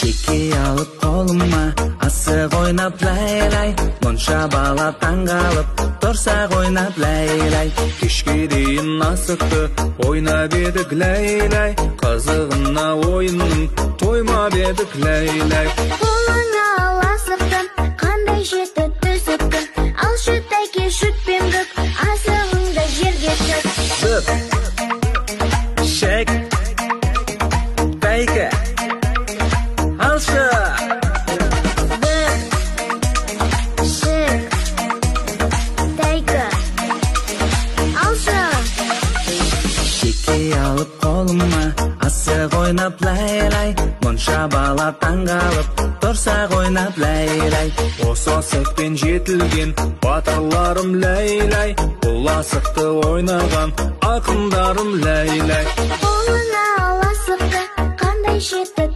Шеке алып қолыма, асық ойнап лай-лай, мұнша бала таңғалып, тұрсақ ойнап лай-лай. Кешке дейін асықты, ойнап едік лай-лай, қызығына ойынның, тоймап едік лай-лай. Қолыңа ал асықтың, қандай жеті түсіктің, алшы тәйке шүтпен бүк, асығыңды жерге тік. Бүк, шек, тәйке, алшы. Бүк, шек, тәйке, алшы. Шеке алып қолыма, асық ойнап лай-лай, мұнша бала таңғалып, тұрсақ ойнап лай-лай. Осы асықпен жетілген батырларым лай-лай, бұл асықты ойнаған ақындарым лай-лай. Қолыңа ал асықты, қандай жеті